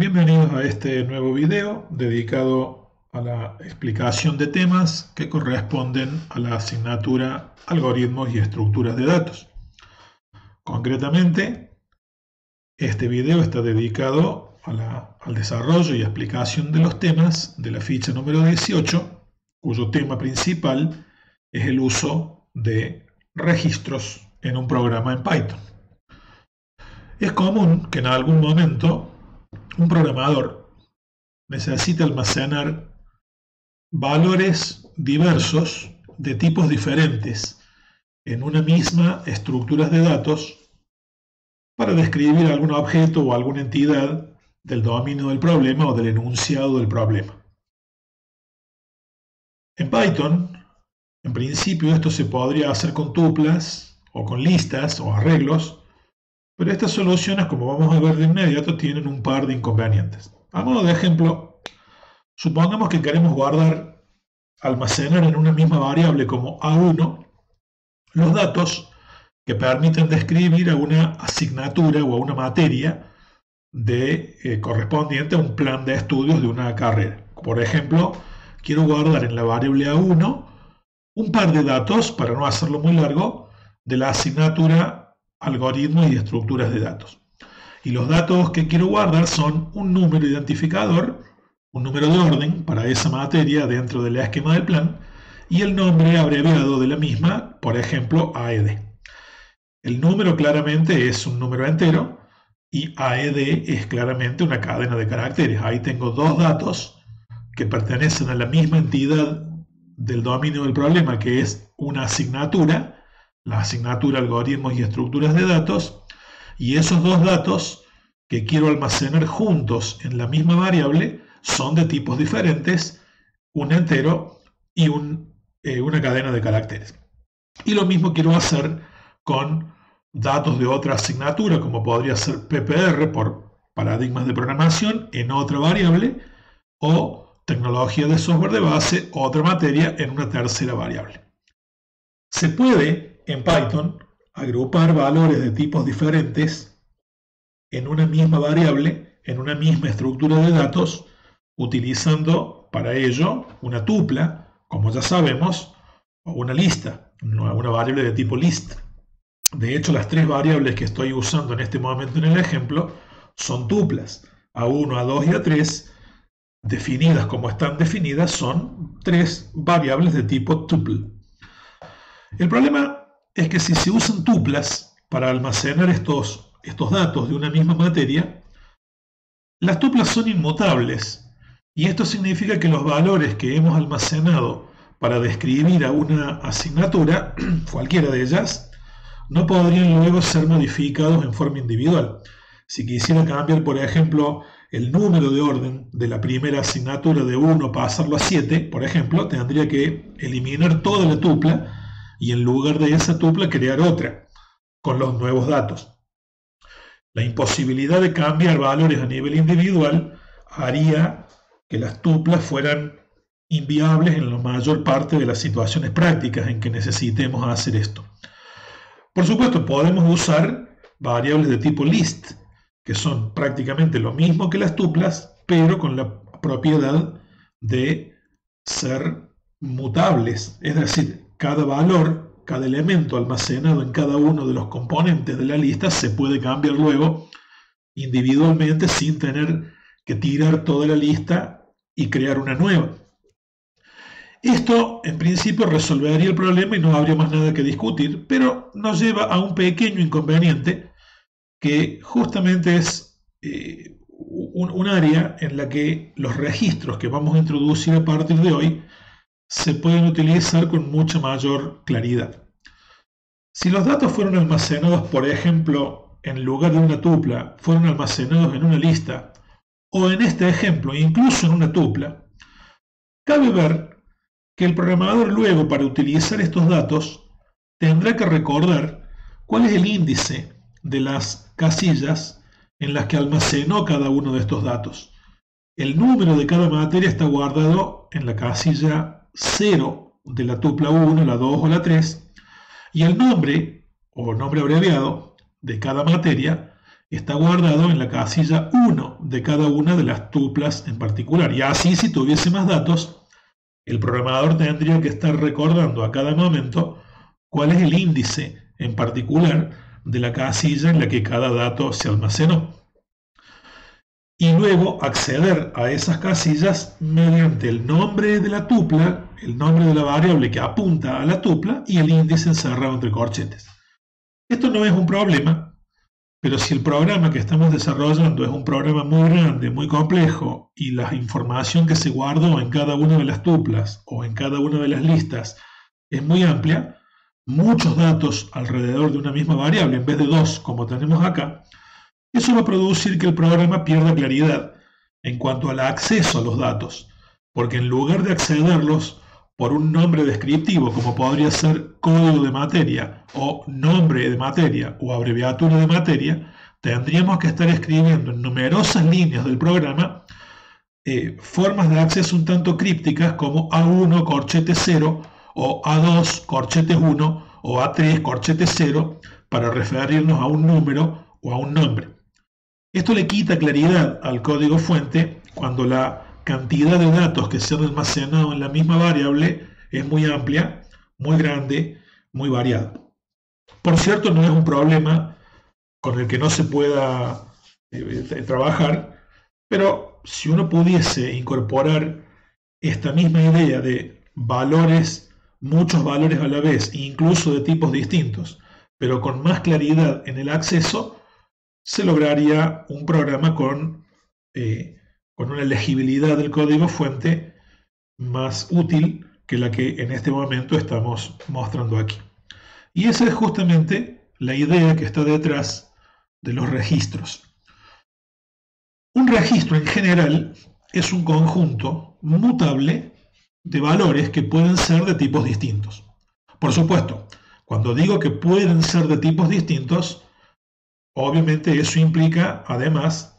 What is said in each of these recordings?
Bienvenidos a este nuevo video dedicado a la explicación de temas que corresponden a la asignatura Algoritmos y Estructuras de Datos. Concretamente, este video está dedicado al desarrollo y explicación de los temas de la ficha número 18, cuyo tema principal es el uso de registros en un programa en Python. Es común que en algún momento un programador necesita almacenar valores diversos de tipos diferentes en una misma estructura de datos para describir algún objeto o alguna entidad del dominio del problema o del enunciado del problema. En Python, en principio, esto se podría hacer con tuplas o con listas o arreglos, pero estas soluciones, como vamos a ver de inmediato, tienen un par de inconvenientes. A modo de ejemplo, supongamos que queremos almacenar en una misma variable como A1 los datos que permiten describir a una asignatura o a una materia correspondiente a un plan de estudios de una carrera. Por ejemplo, quiero guardar en la variable A1 un par de datos, para no hacerlo muy largo, de la asignatura Algoritmos y Estructuras de Datos. Y los datos que quiero guardar son un número identificador, un número de orden para esa materia dentro del esquema del plan, y el nombre abreviado de la misma, por ejemplo, AED. El número claramente es un número entero y AED es claramente una cadena de caracteres. Ahí tengo dos datos que pertenecen a la misma entidad del dominio del problema, que es una asignatura, la asignatura Algoritmos y Estructuras de Datos, y esos dos datos que quiero almacenar juntos en la misma variable son de tipos diferentes, un entero y una cadena de caracteres. Y lo mismo quiero hacer con datos de otra asignatura, como podría ser PPR por paradigmas de programación en otra variable, o tecnología de software de base, otra materia en una tercera variable. Se puede en Python agrupar valores de tipos diferentes en una misma variable, en una misma estructura de datos, utilizando para ello una tupla, como ya sabemos, o una lista, una variable de tipo list. De hecho, las tres variables que estoy usando en este momento en el ejemplo son tuplas. A1, A2 y A3, definidas como están definidas, son tres variables de tipo tuple. El problema es que si se usan tuplas para almacenar estos datos de una misma materia, las tuplas son inmutables, y esto significa que los valores que hemos almacenado para describir a una asignatura, cualquiera de ellas, no podrían luego ser modificados en forma individual. Si quisiera cambiar, por ejemplo, el número de orden de la primera asignatura de 1 pasarlo a 7, por ejemplo, tendría que eliminar toda la tupla y en lugar de esa tupla crear otra con los nuevos datos. La imposibilidad de cambiar valores a nivel individual haría que las tuplas fueran inviables en la mayor parte de las situaciones prácticas en que necesitemos hacer esto. Por supuesto, podemos usar variables de tipo list, que son prácticamente lo mismo que las tuplas, pero con la propiedad de ser mutables, es decir, cada valor, cada elemento almacenado en cada uno de los componentes de la lista se puede cambiar luego individualmente sin tener que tirar toda la lista y crear una nueva. Esto en principio resolvería el problema y no habría más nada que discutir, pero nos lleva a un pequeño inconveniente que justamente es un área en la que los registros que vamos a introducir a partir de hoy se pueden utilizar con mucha mayor claridad. Si los datos fueron almacenados, por ejemplo, en lugar de una tupla, fueron almacenados en una lista, o en este ejemplo, incluso en una tupla, cabe ver que el programador luego, para utilizar estos datos, tendrá que recordar cuál es el índice de las casillas en las que almacenó cada uno de estos datos. El número de cada materia está guardado en la casilla 0 de la tupla 1, la 2 o la 3, y el nombre, o nombre abreviado, de cada materia está guardado en la casilla 1 de cada una de las tuplas en particular. Y así, si tuviese más datos, el programador tendría que estar recordando a cada momento cuál es el índice en particular de la casilla en la que cada dato se almacenó. Y luego acceder a esas casillas mediante el nombre de la tupla, el nombre de la variable que apunta a la tupla y el índice encerrado entre corchetes. Esto no es un problema, pero si el programa que estamos desarrollando es un programa muy grande, muy complejo, y la información que se guardó en cada una de las tuplas o en cada una de las listas es muy amplia, muchos datos alrededor de una misma variable en vez de dos como tenemos acá, eso va a producir que el programa pierda claridad en cuanto al acceso a los datos, porque en lugar de accederlos por un nombre descriptivo, como podría ser código de materia o nombre de materia o abreviatura de materia, tendríamos que estar escribiendo en numerosas líneas del programa formas de acceso un tanto crípticas como A1 corchete 0 o A2 corchete 1 o A3 corchete 0 para referirnos a un número o a un nombre. Esto le quita claridad al código fuente cuando la cantidad de datos que se han almacenado en la misma variable es muy amplia, muy grande, muy variada. Por cierto, no es un problema con el que no se pueda trabajar, pero si uno pudiese incorporar esta misma idea de valores, muchos valores a la vez, incluso de tipos distintos, pero con más claridad en el acceso, se lograría un programa con una legibilidad del código fuente más útil que la que en este momento estamos mostrando aquí. Y esa es justamente la idea que está detrás de los registros. Un registro en general es un conjunto mutable de valores que pueden ser de tipos distintos. Por supuesto, cuando digo que pueden ser de tipos distintos, obviamente eso implica, además,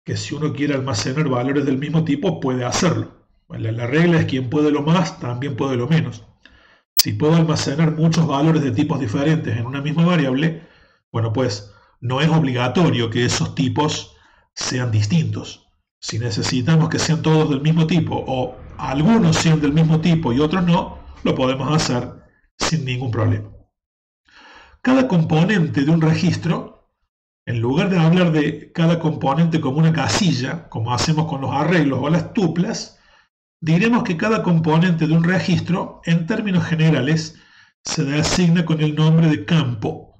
que si uno quiere almacenar valores del mismo tipo, puede hacerlo. La regla es quien puede lo más, también puede lo menos. Si puedo almacenar muchos valores de tipos diferentes en una misma variable, bueno, pues no es obligatorio que esos tipos sean distintos. Si necesitamos que sean todos del mismo tipo, o algunos sean del mismo tipo y otros no, lo podemos hacer sin ningún problema. Cada componente de un registro, en lugar de hablar de cada componente como una casilla, como hacemos con los arreglos o las tuplas, diremos que cada componente de un registro, en términos generales, se designa con el nombre de campo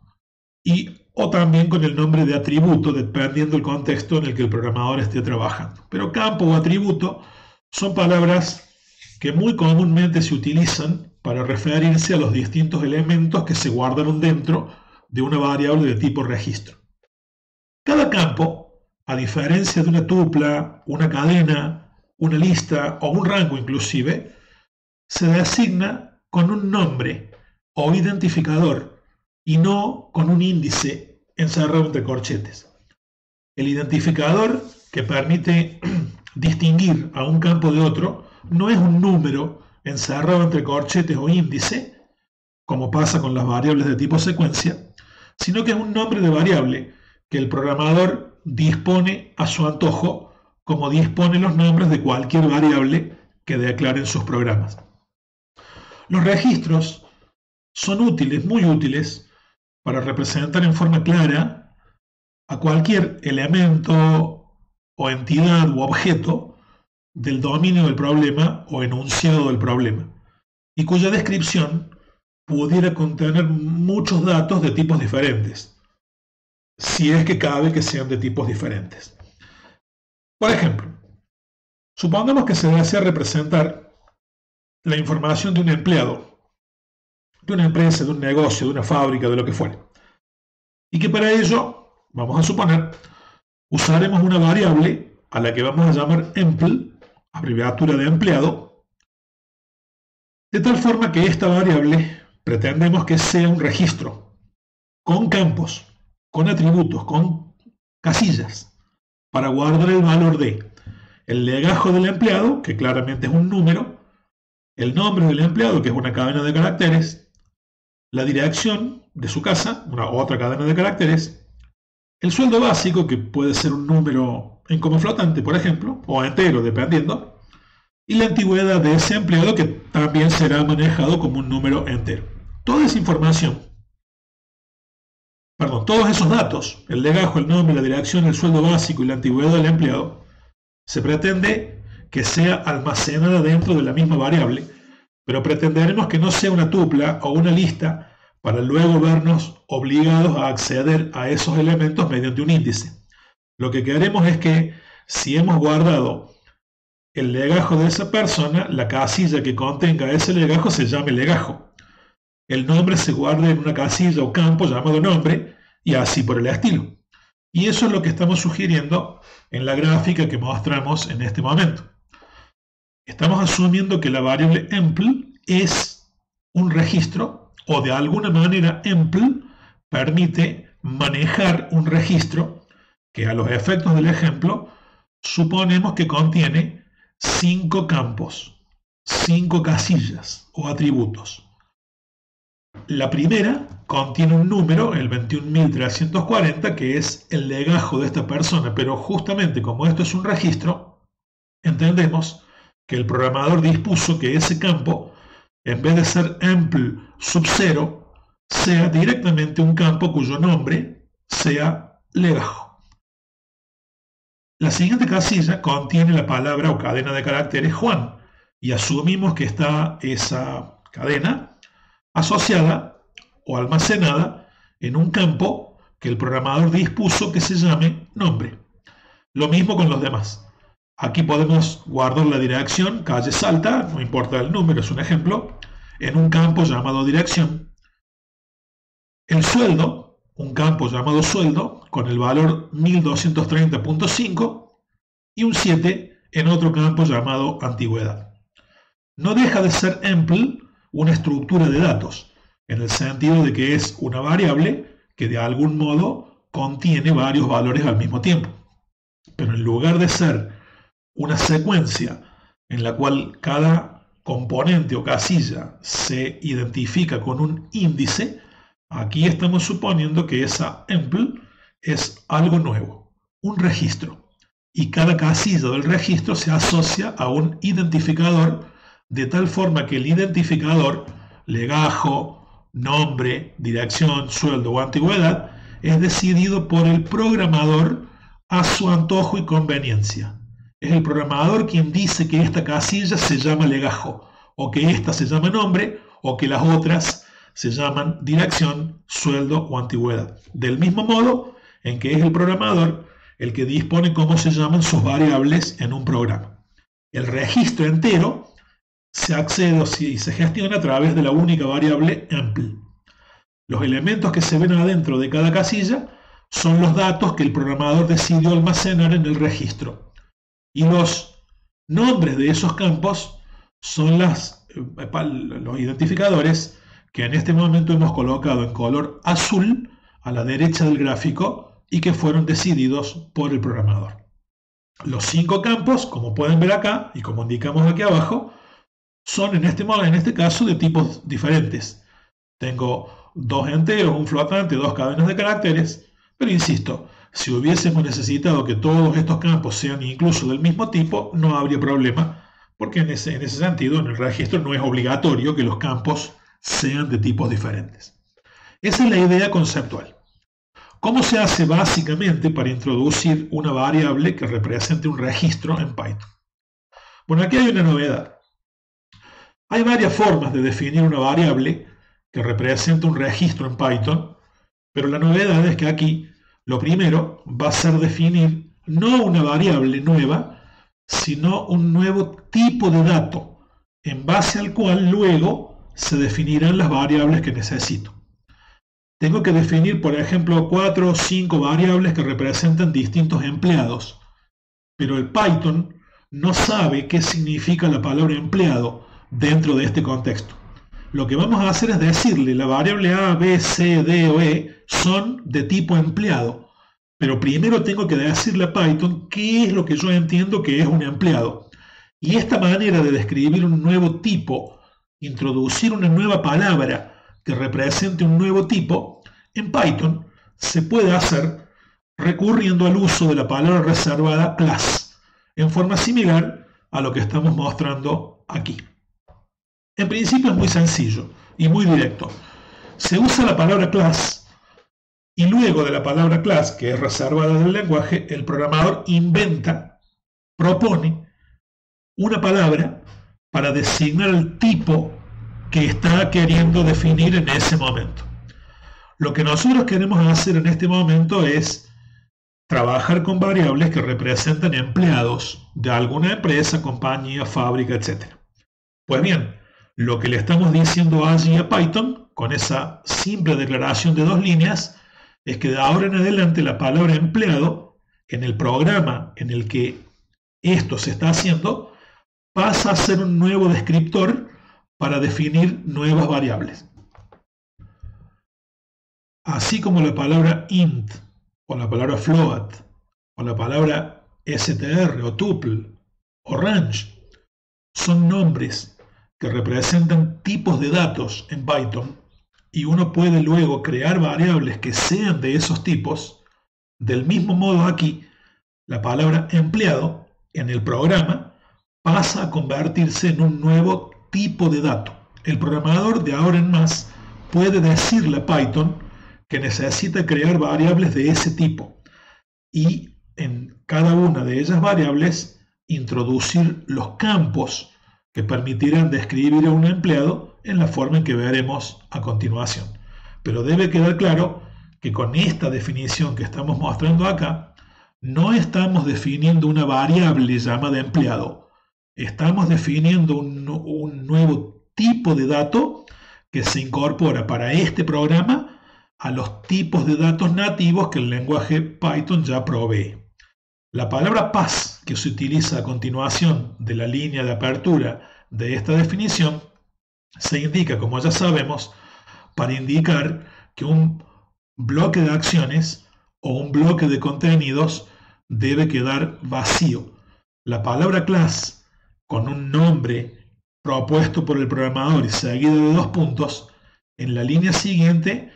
o también con el nombre de atributo, dependiendo del contexto en el que el programador esté trabajando. Pero campo o atributo son palabras que muy comúnmente se utilizan para referirse a los distintos elementos que se guardaron dentro de una variable de tipo registro. Cada campo, a diferencia de una tupla, una cadena, una lista o un rango inclusive, se designa con un nombre o identificador y no con un índice encerrado entre corchetes. El identificador que permite distinguir a un campo de otro no es un número encerrado entre corchetes o índice, como pasa con las variables de tipo secuencia, sino que es un nombre de variable que el programador dispone a su antojo, como dispone los nombres de cualquier variable que declare en sus programas. Los registros son útiles, muy útiles, para representar en forma clara a cualquier elemento o entidad u objeto del dominio del problema o enunciado del problema, y cuya descripción pudiera contener muchos datos de tipos diferentes, si es que cabe que sean de tipos diferentes. Por ejemplo, supongamos que se desea representar la información de un empleado, de una empresa, de un negocio, de una fábrica, de lo que fuere, y que para ello, vamos a suponer, usaremos una variable a la que vamos a llamar empl, abreviatura de empleado, de tal forma que esta variable pretendemos que sea un registro con campos, con atributos, con casillas, para guardar el valor de el legajo del empleado, que claramente es un número, el nombre del empleado, que es una cadena de caracteres, la dirección de su casa, una otra cadena de caracteres, El sueldo básico, que puede ser un número en como flotante, por ejemplo, o entero, dependiendo, y la antigüedad de ese empleado, que también será manejado como un número entero. Toda esa información, perdón, todos esos datos, el legajo, el nombre, la dirección, el sueldo básico y la antigüedad del empleado, se pretende que sea almacenada dentro de la misma variable, pero pretenderemos que no sea una tupla o una lista para luego vernos obligados a acceder a esos elementos mediante un índice. Lo que queremos es que si hemos guardado el legajo de esa persona, la casilla que contenga ese legajo se llame legajo. El nombre se guarde en una casilla o campo llamado nombre y así por el estilo. Y eso es lo que estamos sugiriendo en la gráfica que mostramos en este momento. Estamos asumiendo que la variable empl es un registro o de alguna manera empl permite manejar un registro que a los efectos del ejemplo suponemos que contiene 5 campos, 5 casillas o atributos. La primera contiene un número, el 21.340, que es el legajo de esta persona, pero justamente como esto es un registro, entendemos que el programador dispuso que ese campo, en vez de ser empl sub 0, sea directamente un campo cuyo nombre sea legajo. La siguiente casilla contiene la palabra o cadena de caracteres Juan, y asumimos que está esa cadena asociada o almacenada en un campo que el programador dispuso que se llame nombre. Lo mismo con los demás. Aquí podemos guardar la dirección, calle Salta, no importa el número, es un ejemplo, en un campo llamado dirección. El sueldo, un campo llamado sueldo, con el valor 1230.5 y un 7 en otro campo llamado antigüedad. No deja de ser empl una estructura de datos, en el sentido de que es una variable que de algún modo contiene varios valores al mismo tiempo. Pero en lugar de ser una secuencia en la cual cada componente o casilla se identifica con un índice, aquí estamos suponiendo que esa empl es algo nuevo, un registro, y cada casilla del registro se asocia a un identificador de tal forma que el identificador, legajo, nombre, dirección, sueldo o antigüedad, es decidido por el programador a su antojo y conveniencia. Es el programador quien dice que esta casilla se llama legajo, o que esta se llama nombre, o que las otras se llaman dirección, sueldo o antigüedad. Del mismo modo en que es el programador el que dispone cómo se llaman sus variables en un programa. El registro entero se accede y se gestiona a través de la única variable empl. Los elementos que se ven adentro de cada casilla son los datos que el programador decidió almacenar en el registro. Y los nombres de esos campos son los identificadores que en este momento hemos colocado en color azul a la derecha del gráfico y que fueron decididos por el programador. Los 5 campos, como pueden ver acá y como indicamos aquí abajo, son en este caso de tipos diferentes. Tengo 2 enteros, un flotante, 2 cadenas de caracteres, pero insisto, si hubiésemos necesitado que todos estos campos sean incluso del mismo tipo, no habría problema, porque en ese sentido en el registro no es obligatorio que los campos sean de tipos diferentes. Esa es la idea conceptual. ¿Cómo se hace básicamente para introducir una variable que represente un registro en Python? Bueno, aquí hay una novedad. Hay varias formas de definir una variable que representa un registro en Python, pero la novedad es que aquí lo primero va a ser definir no una variable nueva, sino un nuevo tipo de dato, en base al cual luego se definirán las variables que necesito. Tengo que definir, por ejemplo, 4 o 5 variables que representan distintos empleados, pero el Python no sabe qué significa la palabra empleado dentro de este contexto. Lo que vamos a hacer es decirle la variable A, B, C, D o E son de tipo empleado, pero primero tengo que decirle a Python qué es lo que yo entiendo que es un empleado. Y esta manera de describir un nuevo tipo, introducir una nueva palabra que represente un nuevo tipo, en Python se puede hacer recurriendo al uso de la palabra reservada class, en forma similar a lo que estamos mostrando aquí. En principio es muy sencillo y muy directo. Se usa la palabra class y luego de la palabra class, que es reservada del lenguaje, el programador propone una palabra para designar el tipo que está queriendo definir en ese momento. Lo que nosotros queremos hacer en este momento es trabajar con variables que representan empleados de alguna empresa, compañía, fábrica, etc. Pues bien, lo que le estamos diciendo allí a Python, con esa simple declaración de 2 líneas, es que de ahora en adelante la palabra empleado, en el programa en el que esto se está haciendo, pasa a ser un nuevo descriptor para definir nuevas variables. Así como la palabra int, o la palabra float, o la palabra str, o tuple, o range, son nombres que representan tipos de datos en Python, y uno puede luego crear variables que sean de esos tipos. Del mismo modo aquí, la palabra empleado en el programa pasa a convertirse en un nuevo tipo de dato. El programador de ahora en más puede decirle a Python que necesita crear variables de ese tipo y en cada una de esas variables introducir los campos que permitirán describir a un empleado en la forma en que veremos a continuación. Pero debe quedar claro que con esta definición que estamos mostrando acá, no estamos definiendo una variable llamada empleado. Estamos definiendo un nuevo tipo de dato que se incorpora para este programa a los tipos de datos nativos que el lenguaje Python ya provee. La palabra pass que se utiliza a continuación de la línea de apertura de esta definición se indica, como ya sabemos, para indicar que un bloque de acciones o un bloque de contenidos debe quedar vacío. La palabra class con un nombre propuesto por el programador y seguido de 2 puntos, en la línea siguiente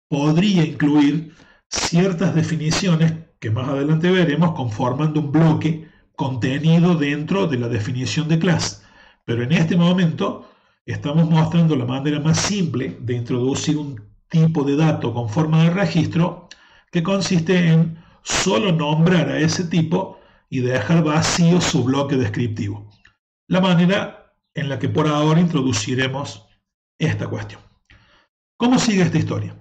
podría incluir ciertas definiciones que más adelante veremos conformando un bloque contenido dentro de la definición de class. Pero en este momento estamos mostrando la manera más simple de introducir un tipo de dato con forma de registro que consiste en solo nombrar a ese tipo y dejar vacío su bloque descriptivo. La manera en la que por ahora introduciremos esta cuestión. ¿Cómo sigue esta historia?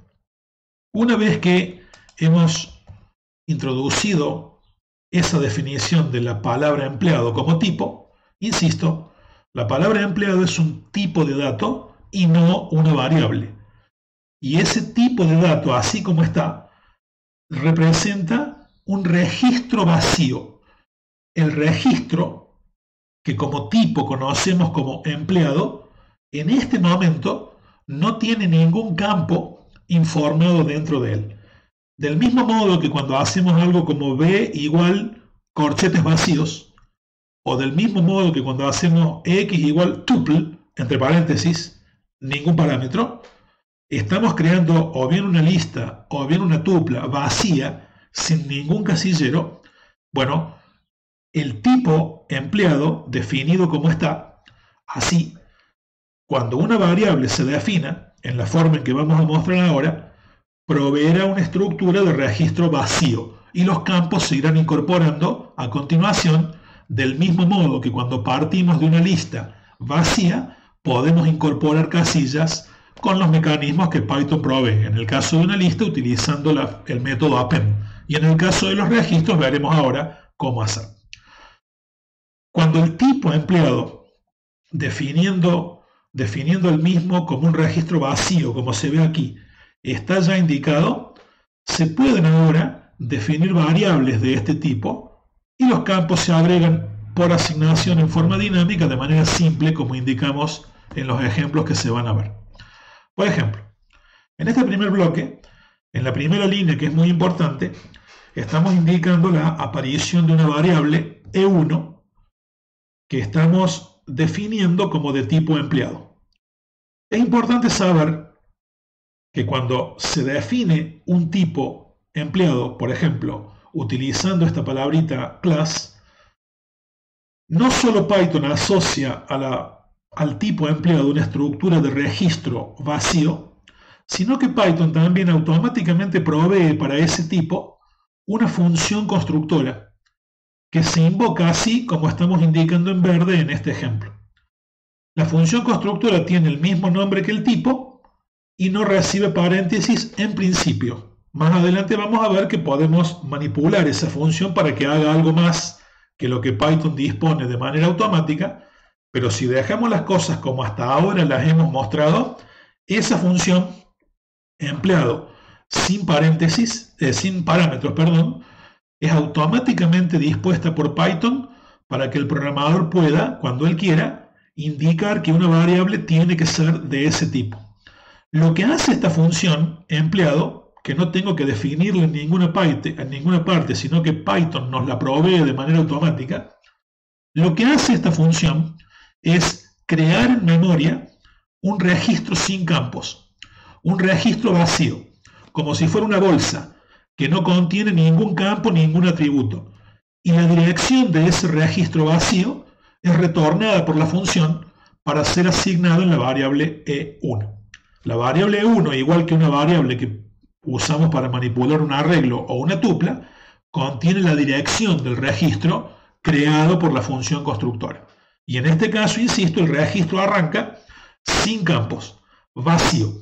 Una vez que hemos introducido esa definición de la palabra empleado como tipo, insisto, la palabra empleado es un tipo de dato y no una variable. Y ese tipo de dato, así como está, representa un registro vacío. El registro, que como tipo conocemos como empleado, en este momento no tiene ningún campo informado dentro de él. Del mismo modo que cuando hacemos algo como b igual corchetes vacíos, o del mismo modo que cuando hacemos x igual tuple, entre paréntesis, ningún parámetro, estamos creando o bien una lista o bien una tupla vacía, sin ningún casillero. Bueno, el tipo empleado, definido como está, así, cuando una variable se defina, en la forma en que vamos a mostrar ahora, proveerá una estructura de registro vacío y los campos se irán incorporando a continuación, del mismo modo que cuando partimos de una lista vacía, podemos incorporar casillas con los mecanismos que Python provee. En el caso de una lista, utilizando el método append. Y en el caso de los registros, veremos ahora cómo hacer. Cuando el tipo empleado, definiendo el mismo como un registro vacío, como se ve aquí, está ya indicado, se pueden ahora definir variables de este tipo y los campos se agregan por asignación en forma dinámica de manera simple, como indicamos en los ejemplos que se van a ver. Por ejemplo, en este primer bloque, en la primera línea, que es muy importante, estamos indicando la aparición de una variable E1 que estamos definiendo como de tipo empleado. Es importante saber que cuando se define un tipo empleado, por ejemplo, utilizando esta palabrita class, no solo Python asocia al tipo empleado una estructura de registro vacío, sino que Python también automáticamente provee para ese tipo una función constructora que se invoca así como estamos indicando en verde en este ejemplo. La función constructora tiene el mismo nombre que el tipo y no recibe paréntesis en principio. Más adelante vamos a ver que podemos manipular esa función para que haga algo más que lo que Python dispone de manera automática, pero si dejamos las cosas como hasta ahora las hemos mostrado, esa función empleado sin paréntesis, sin parámetros, perdón, es automáticamente dispuesta por Python para que el programador pueda, cuando él quiera, indicar que una variable tiene que ser de ese tipo. Lo que hace esta función empleado, que no tengo que definirla en ninguna parte, sino que Python nos la provee de manera automática, lo que hace esta función es crear en memoria un registro sin campos, un registro vacío, como si fuera una bolsa que no contiene ningún campo, ningún atributo. Y la dirección de ese registro vacío es retornada por la función para ser asignado en la variable E1. La variable E1, igual que una variable que usamos para manipular un arreglo o una tupla, contiene la dirección del registro creado por la función constructora. Y en este caso, insisto, el registro arranca sin campos, vacío.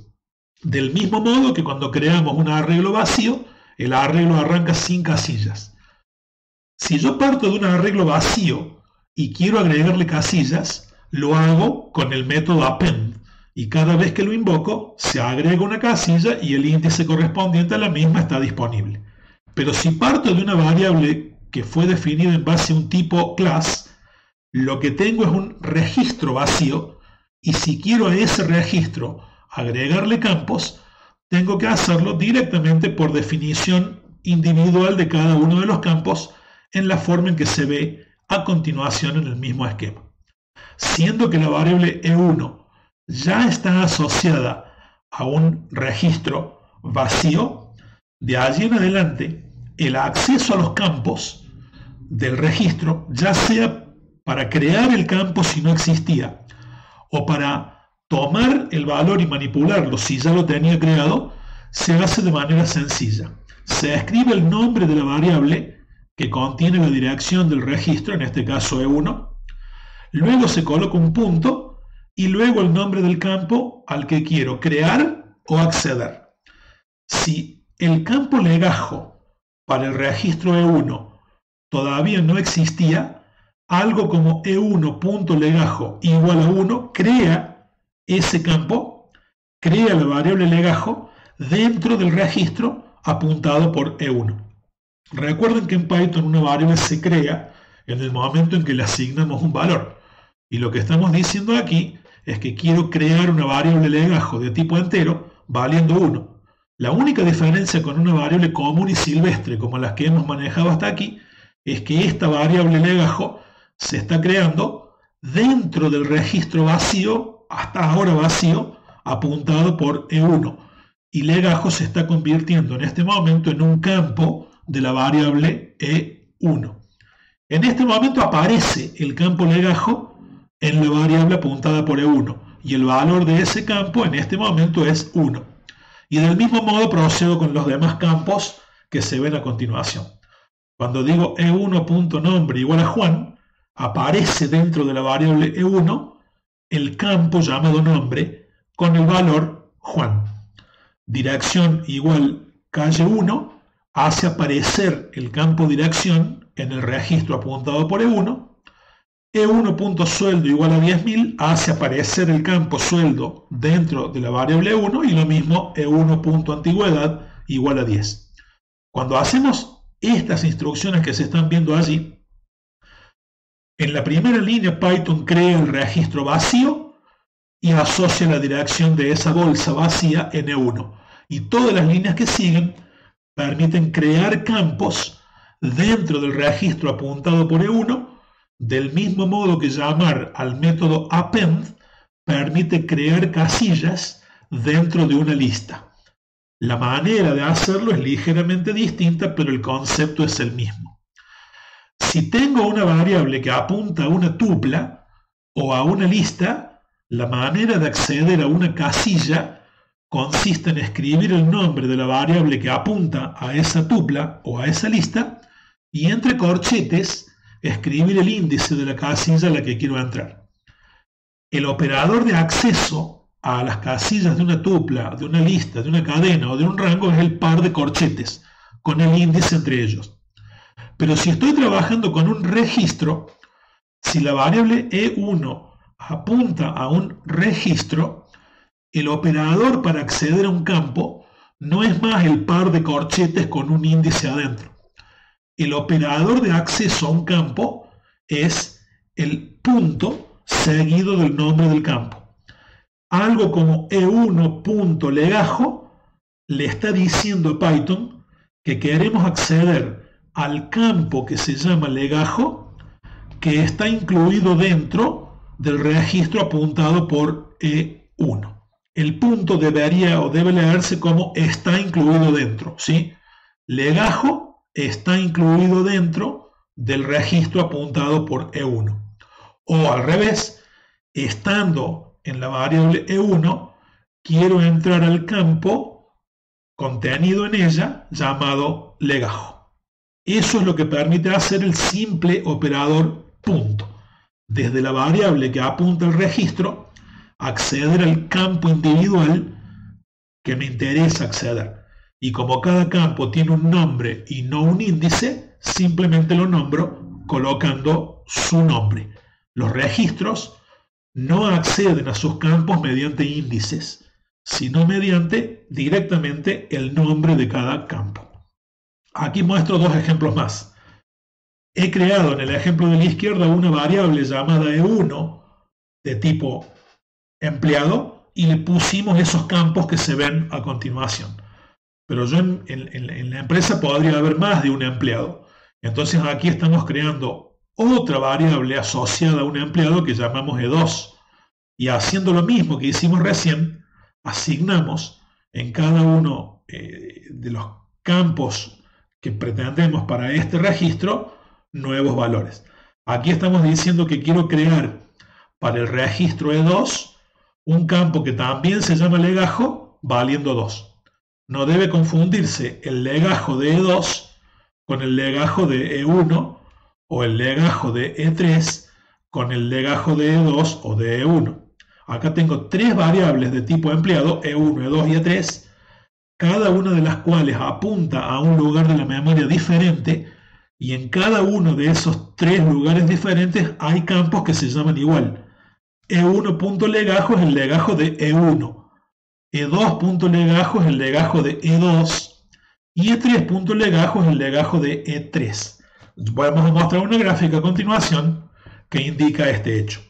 Del mismo modo que cuando creamos un arreglo vacío, el arreglo arranca sin casillas. Si yo parto de un arreglo vacío y quiero agregarle casillas, lo hago con el método append. Y cada vez que lo invoco, se agrega una casilla y el índice correspondiente a la misma está disponible. Pero si parto de una variable que fue definida en base a un tipo class, lo que tengo es un registro vacío y si quiero a ese registro agregarle campos, tengo que hacerlo directamente por definición individual de cada uno de los campos en la forma en que se ve a continuación en el mismo esquema. Siendo que la variable E1 ya está asociada a un registro vacío, de allí en adelante el acceso a los campos del registro, ya sea para crear el campo si no existía o para tomar el valor y manipularlo si ya lo tenía creado, se hace de manera sencilla. Se escribe el nombre de la variable que contiene la dirección del registro, en este caso E1, luego se coloca un punto y luego el nombre del campo al que quiero crear o acceder. Si el campo legajo para el registro E1 todavía no existía, algo como E1.legajo igual a 1 crea ese campo, crea la variable legajo dentro del registro apuntado por E1. Recuerden que en Python una variable se crea en el momento en que le asignamos un valor. Y lo que estamos diciendo aquí es que quiero crear una variable legajo de tipo entero valiendo 1. La única diferencia con una variable común y silvestre como las que hemos manejado hasta aquí es que esta variable legajo se está creando dentro del registro vacío, hasta ahora vacío, apuntado por E1. Y legajo se está convirtiendo en este momento en un campo de la variable E1. En este momento aparece el campo legajo en la variable apuntada por E1 y el valor de ese campo en este momento es 1. Y del mismo modo procedo con los demás campos que se ven a continuación. Cuando digo E1.nombre igual a Juan, aparece dentro de la variable E1 el campo llamado nombre con el valor Juan. Dirección igual calle 1 hace aparecer el campo dirección en el registro apuntado por E1. E1.sueldo igual a 10.000 hace aparecer el campo sueldo dentro de la variable E1 y lo mismo E1.antigüedad igual a 10. Cuando hacemos estas instrucciones que se están viendo allí, en la primera línea Python crea el registro vacío y asocia la dirección de esa bolsa vacía en E1. Y todas las líneas que siguen permiten crear campos dentro del registro apuntado por E1, del mismo modo que llamar al método append permite crear casillas dentro de una lista. La manera de hacerlo es ligeramente distinta, pero el concepto es el mismo. Si tengo una variable que apunta a una tupla o a una lista, la manera de acceder a una casilla consiste en escribir el nombre de la variable que apunta a esa tupla o a esa lista y entre corchetes escribir el índice de la casilla a la que quiero entrar. El operador de acceso a las casillas de una tupla, de una lista, de una cadena o de un rango es el par de corchetes con el índice entre ellos. Pero si estoy trabajando con un registro, si la variable E1 apunta a un registro, el operador para acceder a un campo no es más el par de corchetes con un índice adentro. El operador de acceso a un campo es el punto seguido del nombre del campo. Algo como E1.legajo le está diciendo a Python que queremos acceder al campo que se llama legajo, que está incluido dentro del registro apuntado por E1. El punto debería o debe leerse como está incluido dentro, ¿sí? Legajo está incluido dentro del registro apuntado por E1. O al revés, estando en la variable E1, quiero entrar al campo contenido en ella llamado legajo. Eso es lo que permite hacer el simple operador punto. Desde la variable que apunta al registro, acceder al campo individual que me interesa acceder. Y como cada campo tiene un nombre y no un índice, simplemente lo nombro colocando su nombre. Los registros no acceden a sus campos mediante índices, sino mediante directamente el nombre de cada campo. Aquí muestro dos ejemplos más. He creado en el ejemplo de la izquierda una variable llamada E1 de tipo empleado y le pusimos esos campos que se ven a continuación. Pero yo en la empresa podría haber más de un empleado. Entonces aquí estamos creando otra variable asociada a un empleado que llamamos E2. Y haciendo lo mismo que hicimos recién, asignamos en cada uno de los campos que pretendemos para este registro nuevos valores. Aquí estamos diciendo que quiero crear para el registro E2 un campo que también se llama legajo valiendo 2. No debe confundirse el legajo de E2 con el legajo de E1 o el legajo de E3 con el legajo de E2 o de E1. Acá tengo tres variables de tipo empleado, E1, E2 y E3, cada una de las cuales apunta a un lugar de la memoria diferente y en cada uno de esos tres lugares diferentes hay campos que se llaman igual. E1.legajo es el legajo de E1. E2.legajo es el legajo de E2 y E3.legajo es el legajo de E3. Vamos a mostrar una gráfica a continuación que indica este hecho.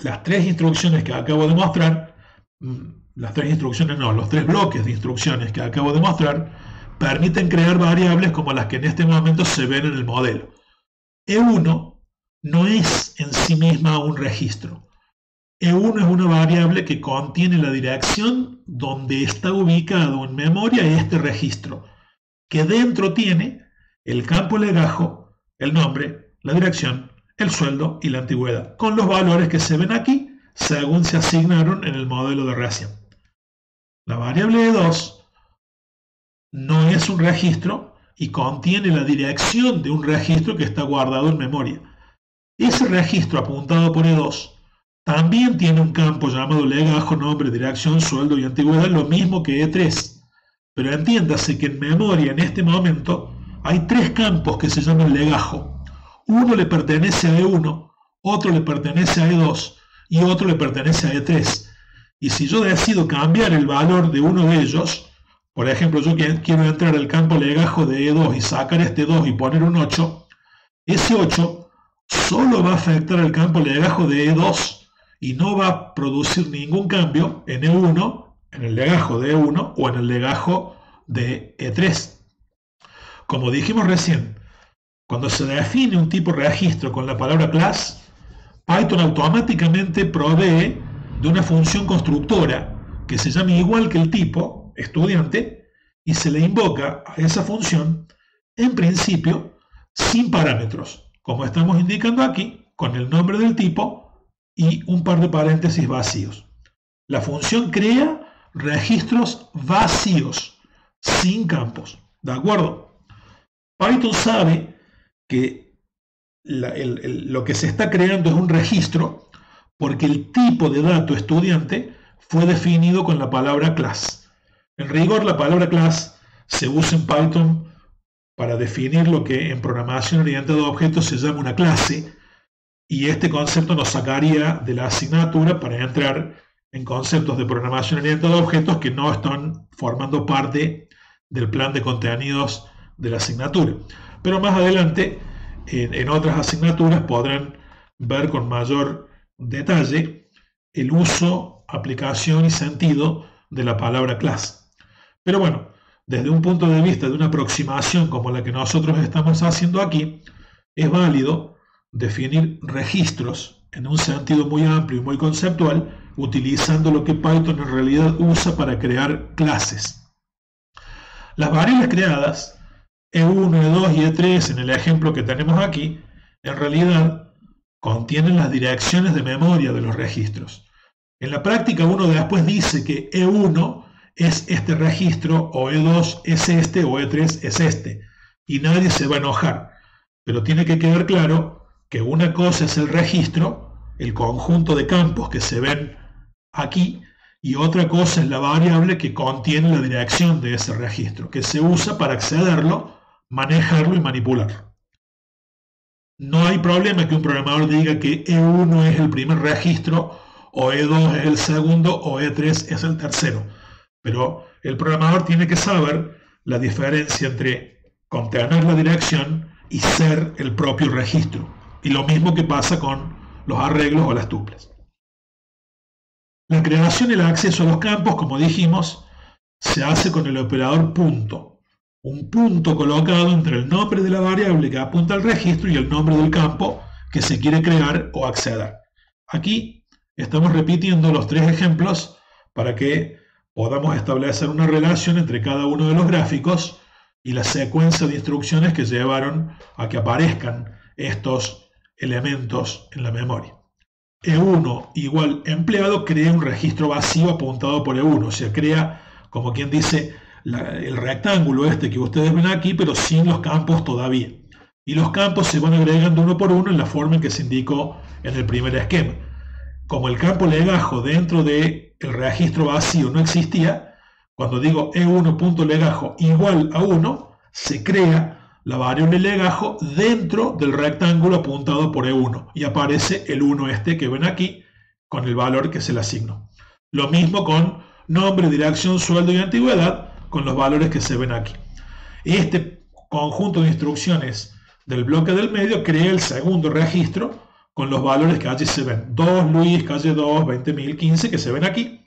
Las tres instrucciones que acabo de mostrar, los tres bloques de instrucciones que acabo de mostrar permiten crear variables como las que en este momento se ven en el modelo. E1 no es en sí misma un registro. E1 es una variable que contiene la dirección donde está ubicado en memoria este registro, que dentro tiene el campo legajo, el nombre, la dirección, el sueldo y la antigüedad, con los valores que se ven aquí según se asignaron en el modelo de recién. La variable E2 no es un registro y contiene la dirección de un registro que está guardado en memoria. Ese registro apuntado por E2 también tiene un campo llamado legajo, nombre, dirección, sueldo y antigüedad, lo mismo que E3. Pero entiéndase que en memoria en este momento hay tres campos que se llaman legajo. Uno le pertenece a E1, otro le pertenece a E2 y otro le pertenece a E3. Y si yo decido cambiar el valor de uno de ellos, por ejemplo, yo quiero entrar al campo legajo de E2 y sacar este 2 y poner un 8, ese 8 solo va a afectar al campo legajo de E2 y no va a producir ningún cambio en E1, en el legajo de E1 o en el legajo de E3. Como dijimos recién, cuando se define un tipo registro con la palabra class, Python automáticamente provee de una función constructora que se llama igual que el tipo, estudiante, y se le invoca a esa función, en principio, sin parámetros, como estamos indicando aquí, con el nombre del tipo y un par de paréntesis vacíos. La función crea registros vacíos, sin campos. ¿De acuerdo? Python sabe que lo que se está creando es un registro porque el tipo de dato estudiante fue definido con la palabra class. En rigor, la palabra class se usa en Python para definir lo que en programación orientada a objetos se llama una clase, y este concepto nos sacaría de la asignatura para entrar en conceptos de programación orientada a objetos que no están formando parte del plan de contenidos de la asignatura. Pero más adelante, en otras asignaturas, podrán ver con mayor detalle el uso, aplicación y sentido de la palabra clase. Pero bueno, desde un punto de vista de una aproximación como la que nosotros estamos haciendo aquí, es válido definir registros en un sentido muy amplio y muy conceptual, utilizando lo que Python en realidad usa para crear clases. Las variables creadas, E1, E2 y E3 en el ejemplo que tenemos aquí, en realidad contienen las direcciones de memoria de los registros. En la práctica uno después dice que E1 es este registro, o E2 es este, o E3 es este, y nadie se va a enojar. Pero tiene que quedar claro que una cosa es el registro, el conjunto de campos que se ven aquí, y otra cosa es la variable que contiene la dirección de ese registro, que se usa para accederlo, manejarlo y manipularlo. No hay problema que un programador diga que E1 es el primer registro, o E2 es el segundo, o E3 es el tercero. Pero el programador tiene que saber la diferencia entre contener la dirección y ser el propio registro. Y lo mismo que pasa con los arreglos o las tuplas. La creación y el acceso a los campos, como dijimos, se hace con el operador punto. Un punto colocado entre el nombre de la variable que apunta al registro y el nombre del campo que se quiere crear o acceder. Aquí estamos repitiendo los tres ejemplos para que podamos establecer una relación entre cada uno de los gráficos y la secuencia de instrucciones que llevaron a que aparezcan estos elementos en la memoria. E1 igual empleado crea un registro vacío apuntado por E1, o sea, crea, como quien dice, el rectángulo este que ustedes ven aquí, pero sin los campos todavía. Y los campos se van agregando uno por uno en la forma en que se indicó en el primer esquema. Como el campo legajo dentro del registro vacío no existía, cuando digo E1.legajo igual a 1, se crea la variable legajo dentro del rectángulo apuntado por E1 y aparece el 1 este que ven aquí con el valor que se le asignó. Lo mismo con nombre, dirección, sueldo y antigüedad con los valores que se ven aquí. Este conjunto de instrucciones del bloque del medio crea el segundo registro con los valores que allí se ven. 2, Luis, calle 2, 20.015 que se ven aquí.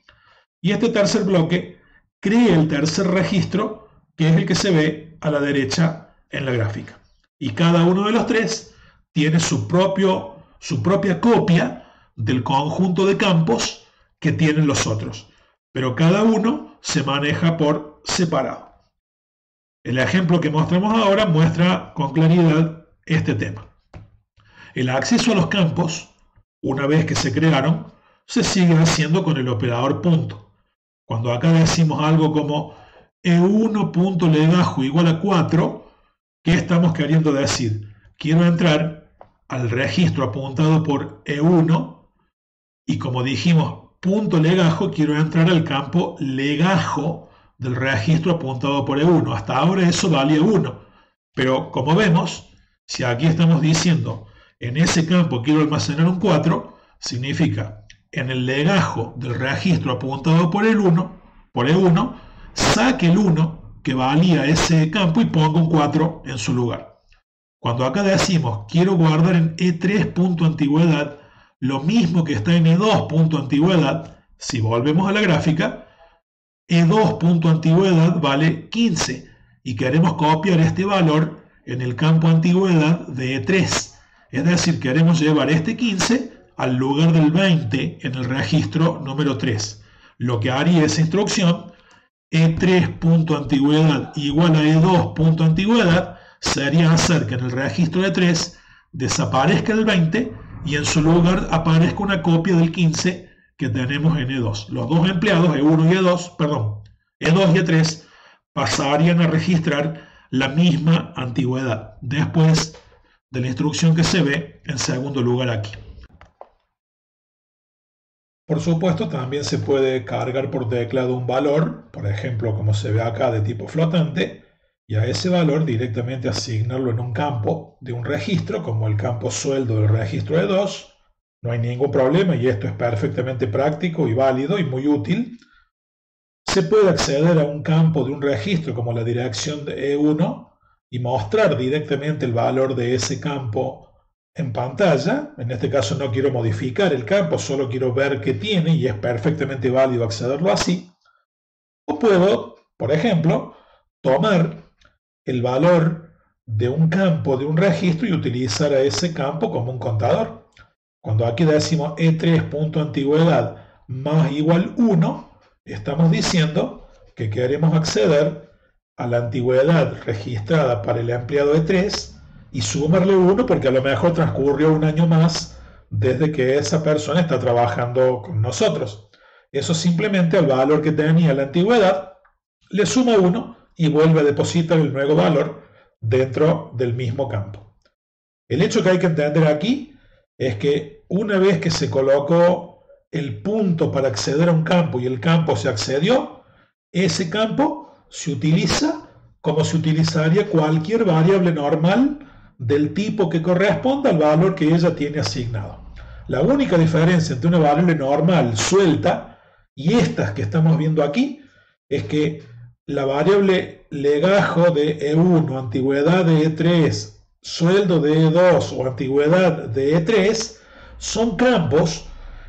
Y este tercer bloque crea el tercer registro que es el que se ve a la derecha en la gráfica. Y cada uno de los tres tiene su propia copia del conjunto de campos que tienen los otros. Pero cada uno se maneja por separado. El ejemplo que mostramos ahora muestra con claridad este tema. El acceso a los campos, una vez que se crearon, se sigue haciendo con el operador punto. Cuando acá decimos algo como E1.legajo igual a 4, ¿qué estamos queriendo decir? Quiero entrar al registro apuntado por E1 y como dijimos, punto legajo, quiero entrar al campo legajo del registro apuntado por E1. Hasta ahora eso valía 1, pero como vemos, si aquí estamos diciendo en ese campo quiero almacenar un 4, significa en el legajo del registro apuntado por E1, saque el 1 que valía ese campo y pongo un 4 en su lugar. Cuando acá decimos quiero guardar en E3.antigüedad lo mismo que está en E2.antigüedad, si volvemos a la gráfica, E2.antigüedad vale 15 y queremos copiar este valor en el campo antigüedad de E3. Es decir, queremos llevar este 15 al lugar del 20 en el registro número 3. Lo que haría esa instrucción E3.antigüedad igual a E2.antigüedad sería hacer que en el registro de 3 desaparezca el 20 y en su lugar aparezca una copia del 15 que tenemos en E2. Los dos empleados, E1 y E2, perdón, E2 y E3, pasarían a registrar la misma antigüedad después de la instrucción que se ve en segundo lugar aquí. Por supuesto, también se puede cargar por teclado un valor, por ejemplo, como se ve acá, de tipo flotante, y a ese valor directamente asignarlo en un campo de un registro, como el campo sueldo del registro E2. No hay ningún problema y esto es perfectamente práctico y válido y muy útil. Se puede acceder a un campo de un registro como la dirección de E1 y mostrar directamente el valor de ese campo en pantalla. En este caso no quiero modificar el campo, solo quiero ver qué tiene y es perfectamente válido accederlo así. O puedo, por ejemplo, tomar el valor de un campo de un registro y utilizar a ese campo como un contador. Cuando aquí decimos E3.antigüedad más igual 1, estamos diciendo que queremos acceder a la antigüedad registrada para el empleado E3 y sumarle 1 porque a lo mejor transcurrió un año más desde que esa persona está trabajando con nosotros. Eso simplemente al valor que tenía la antigüedad le suma 1 y vuelve a depositar el nuevo valor dentro del mismo campo. El hecho que hay que entender aquí es que una vez que se colocó el punto para acceder a un campo y el campo se accedió, ese campo se utiliza como se utilizaría cualquier variable normal del tipo que corresponda al valor que ella tiene asignado. La única diferencia entre una variable normal suelta y estas que estamos viendo aquí es que la variable legajo de E1, antigüedad de E3, sueldo de E2 o antigüedad de E3 son campos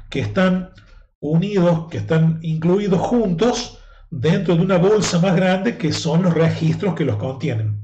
que están unidos, que están incluidos juntos dentro de una bolsa más grande que son los registros que los contienen.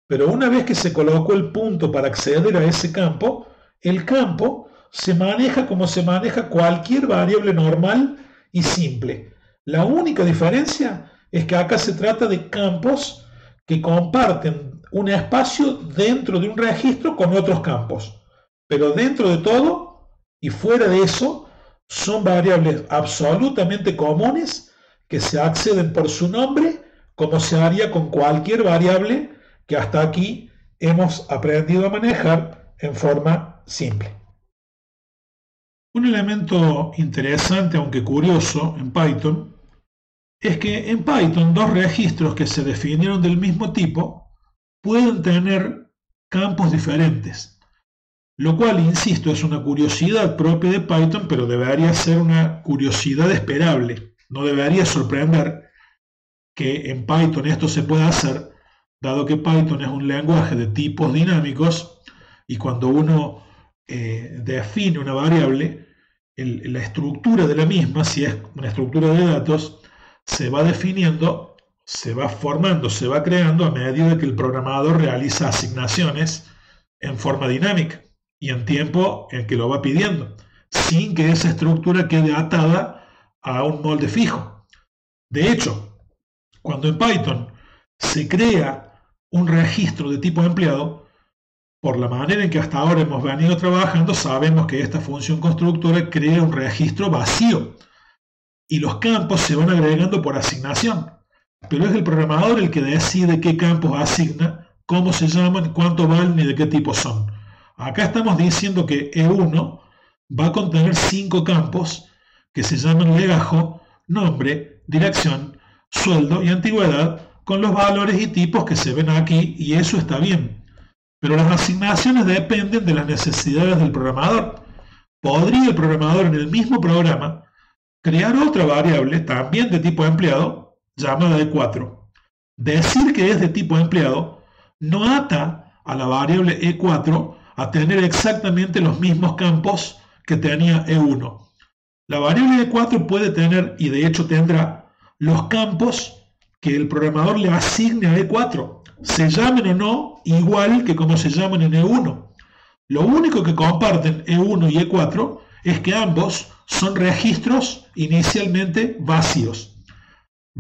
Pero una vez que se colocó el punto para acceder a ese campo, el campo se maneja como se maneja cualquier variable normal y simple. La única diferencia es que acá se trata de campos que comparten un espacio dentro de un registro con otros campos. Pero dentro de todo y fuera de eso, son variables absolutamente comunes que se acceden por su nombre, como se haría con cualquier variable que hasta aquí hemos aprendido a manejar en forma simple. Un elemento interesante, aunque curioso, en Python, es que en Python dos registros que se definieron del mismo tipo pueden tener campos diferentes, lo cual, insisto, es una curiosidad propia de Python, pero debería ser una curiosidad esperable. No debería sorprender que en Python esto se pueda hacer, dado que Python es un lenguaje de tipos dinámicos y cuando uno define una variable, la estructura de la misma, si es una estructura de datos, se va definiendo, se va formando, se va creando a medida que el programador realiza asignaciones en forma dinámica y en tiempo en que lo va pidiendo, sin que esa estructura quede atada a un molde fijo. De hecho, cuando en Python se crea un registro de tipo empleado, por la manera en que hasta ahora hemos venido trabajando, sabemos que esta función constructora crea un registro vacío y los campos se van agregando por asignación, pero es el programador el que decide qué campos asigna, cómo se llaman, cuánto valen y de qué tipo son. Acá estamos diciendo que E1 va a contener 5 campos que se llaman legajo, nombre, dirección, sueldo y antigüedad, con los valores y tipos que se ven aquí, y eso está bien. Pero las asignaciones dependen de las necesidades del programador. ¿Podría el programador en el mismo programa crear otra variable, también de tipo empleado, llamada E4? Decir que es de tipo empleado no ata a la variable E4 a tener exactamente los mismos campos que tenía E1. La variable E4 puede tener, y de hecho tendrá, los campos que el programador le asigne a E4, se llamen o no igual que como se llaman en E1. Lo único que comparten E1 y E4 es que ambos son registros inicialmente vacíos.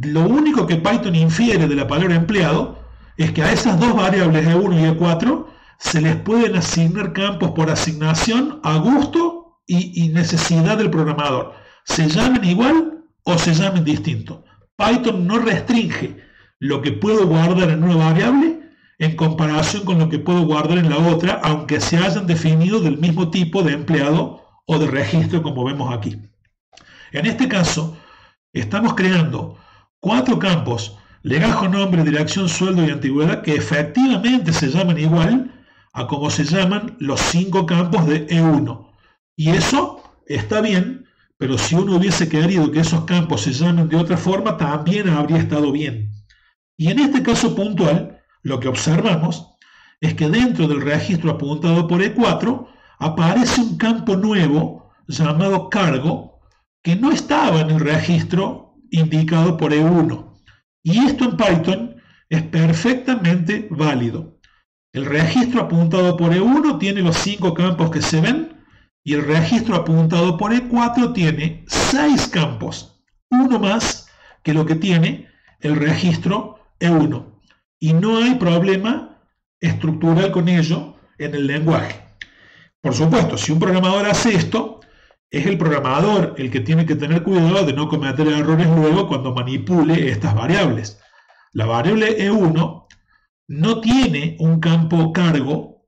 Lo único que Python infiere de la palabra empleado es que a esas dos variables E1 y E4 se les pueden asignar campos por asignación a gusto y necesidad del programador. Se llamen igual o se llamen distinto. Python no restringe lo que puedo guardar en una variable en comparación con lo que puedo guardar en la otra, aunque se hayan definido del mismo tipo de empleado o de registro, como vemos aquí. En este caso, estamos creando 4 campos, legajo, nombre, dirección, sueldo y antigüedad, que efectivamente se llaman igual a como se llaman los 5 campos de E1. Y eso está bien, pero si uno hubiese querido que esos campos se llamen de otra forma, también habría estado bien. Y en este caso puntual, lo que observamos es que dentro del registro apuntado por E4 aparece un campo nuevo llamado cargo que no estaba en el registro indicado por E1. Y esto en Python es perfectamente válido. El registro apuntado por E1 tiene los 5 campos que se ven y el registro apuntado por E4 tiene 6 campos, uno más que lo que tiene el registro E1. Y no hay problema estructural con ello en el lenguaje. Por supuesto, si un programador hace esto, es el programador el que tiene que tener cuidado de no cometer errores luego cuando manipule estas variables. La variable E1 no tiene un campo cargo,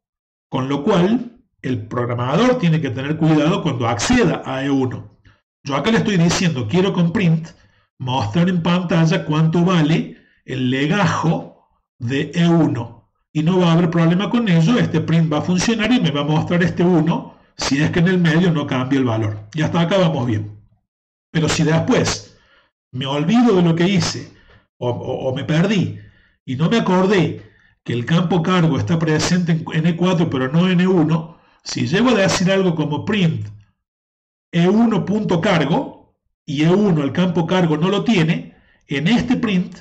con lo cual el programador tiene que tener cuidado cuando acceda a E1. Yo acá le estoy diciendo, quiero con print mostrar en pantalla cuánto vale el legajo de E1. Y no va a haber problema con ello, este print va a funcionar y me va a mostrar este 1 si es que en el medio no cambia el valor. Y hasta acá vamos bien. Pero si después me olvido de lo que hice o me perdí y no me acordé que el campo cargo está presente en E4 pero no en E1, si llego a decir algo como print E1.cargo y E1 el campo cargo no lo tiene, en este print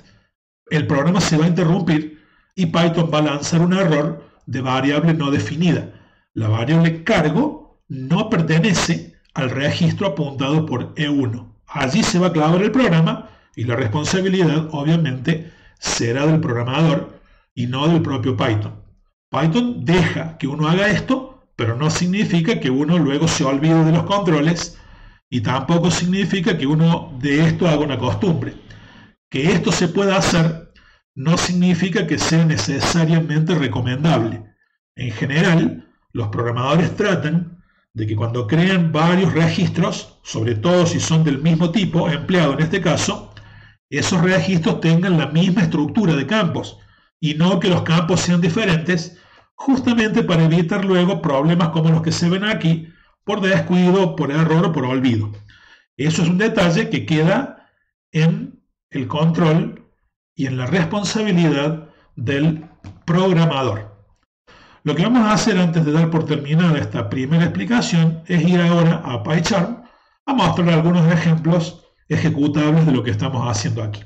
el programa se va a interrumpir y Python va a lanzar un error de variable no definida. La variable cargo no pertenece al registro apuntado por E1. Allí se va a clavar el programa y la responsabilidad obviamente será del programador y no del propio Python. Python deja que uno haga esto, pero no significa que uno luego se olvide de los controles y tampoco significa que uno de esto haga una costumbre. Que esto se pueda hacer no significa que sea necesariamente recomendable. En general, los programadores tratan de que cuando crean varios registros, sobre todo si son del mismo tipo, empleado en este caso, esos registros tengan la misma estructura de campos y no que los campos sean diferentes, justamente para evitar luego problemas como los que se ven aquí, por descuido, por error o por olvido. Eso es un detalle que queda en el control y en la responsabilidad del programador. Lo que vamos a hacer antes de dar por terminada esta primera explicación es ir ahora a PyCharm a mostrar algunos ejemplos ejecutables de lo que estamos haciendo aquí.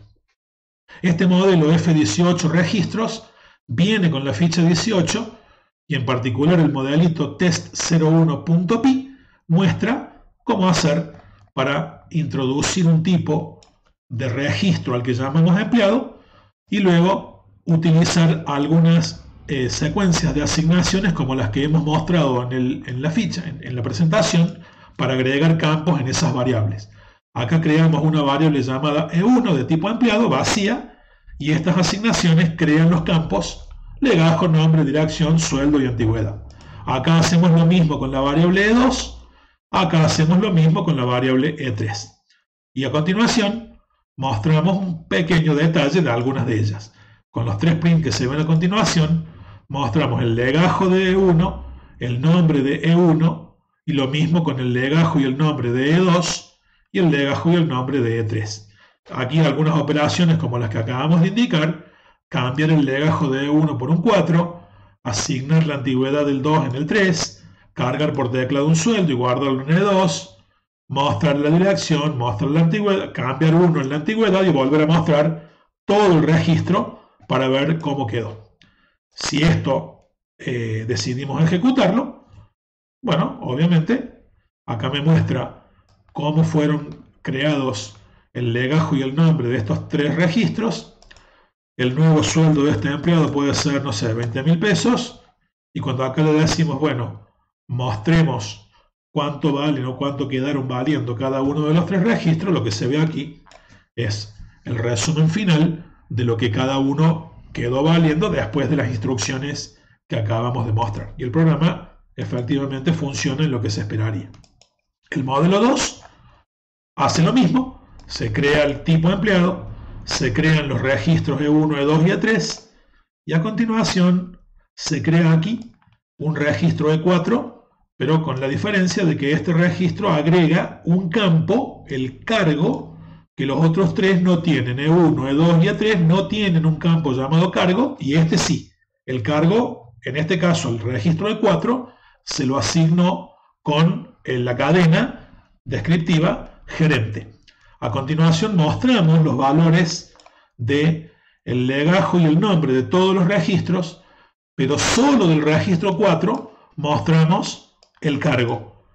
Este modelo F18 registros viene con la ficha 18 y en particular el modelito test01.py muestra cómo hacer para introducir un tipo de registro al que llamamos empleado y luego utilizar algunas secuencias de asignaciones como las que hemos mostrado en la ficha, en la presentación, para agregar campos en esas variables. Acá creamos una variable llamada E1 de tipo empleado, vacía, y estas asignaciones crean los campos legajo, nombre, dirección, sueldo y antigüedad. Acá hacemos lo mismo con la variable E2, acá hacemos lo mismo con la variable E3. Y a continuación mostramos un pequeño detalle de algunas de ellas. Con los 3 prints que se ven a continuación, mostramos el legajo de E1, el nombre de E1, y lo mismo con el legajo y el nombre de E2, y el legajo y el nombre de E3. Aquí algunas operaciones como las que acabamos de indicar, cambiar el legajo de E1 por un 4, asignar la antigüedad del 2 en el 3, cargar por teclado un sueldo y guardarlo en E2, mostrar la dirección, mostrar la antigüedad, cambiar 1 en la antigüedad y volver a mostrar todo el registro para ver cómo quedó. Si esto decidimos ejecutarlo, bueno, obviamente acá me muestra cómo fueron creados el legajo y el nombre de estos 3 registros. El nuevo sueldo de este empleado puede ser, no sé, 20.000 pesos. Y cuando acá le decimos, bueno, mostremos cuánto valen o cuánto quedaron valiendo cada uno de los 3 registros, lo que se ve aquí es el resumen final de lo que cada uno quedó valiendo después de las instrucciones que acabamos de mostrar. Y el programa efectivamente funciona en lo que se esperaría. El modelo 2 hace lo mismo, se crea el tipo empleado, se crean los registros E1, E2 y E3, y a continuación se crea aquí un registro E4, pero con la diferencia de que este registro agrega un campo, el cargo, que los otros 3 no tienen. E1, E2 y E3 no tienen un campo llamado cargo, y este sí. El cargo, en este caso el registro E4, se lo asignó con la cadena descriptiva gerente. A continuación mostramos los valores del legajo y el nombre de todos los registros, pero solo del registro 4 mostramos el cargo.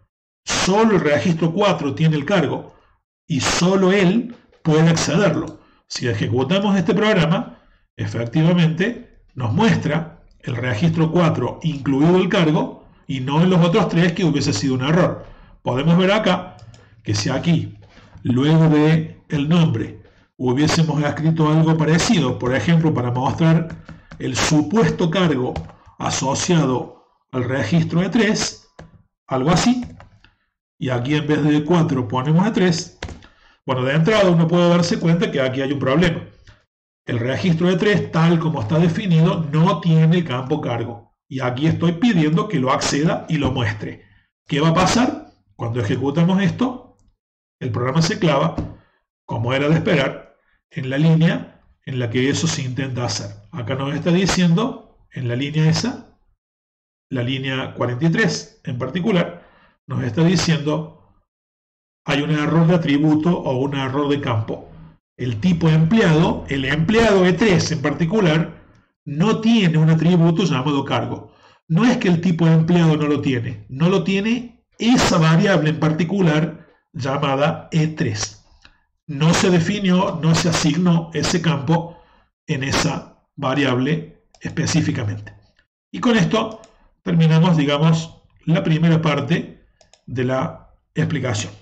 Solo el registro 4 tiene el cargo y solo él puede accederlo. Si ejecutamos este programa, efectivamente nos muestra el registro 4 incluido el cargo y no en los otros 3, que hubiese sido un error. Podemos ver acá que si aquí, luego de el nombre, hubiésemos escrito algo parecido, por ejemplo, para mostrar el supuesto cargo asociado al registro E3, algo así, y aquí en vez de 4 ponemos E3, bueno, de entrada uno puede darse cuenta que aquí hay un problema. El registro E3, tal como está definido, no tiene el campo cargo, y aquí estoy pidiendo que lo acceda y lo muestre. ¿Qué va a pasar? Cuando ejecutamos esto, el programa se clava, como era de esperar, en la línea en la que eso se intenta hacer. Acá nos está diciendo, en la línea esa, la línea 43 en particular, nos está diciendo hay un error de atributo o un error de campo. El tipo empleado, el empleado E3 en particular, no tiene un atributo llamado cargo. No es que el tipo de empleado no lo tiene esa variable en particular llamada E3. No se definió, no se asignó ese campo en esa variable específicamente. Y con esto terminamos, digamos, la primera parte de la explicación.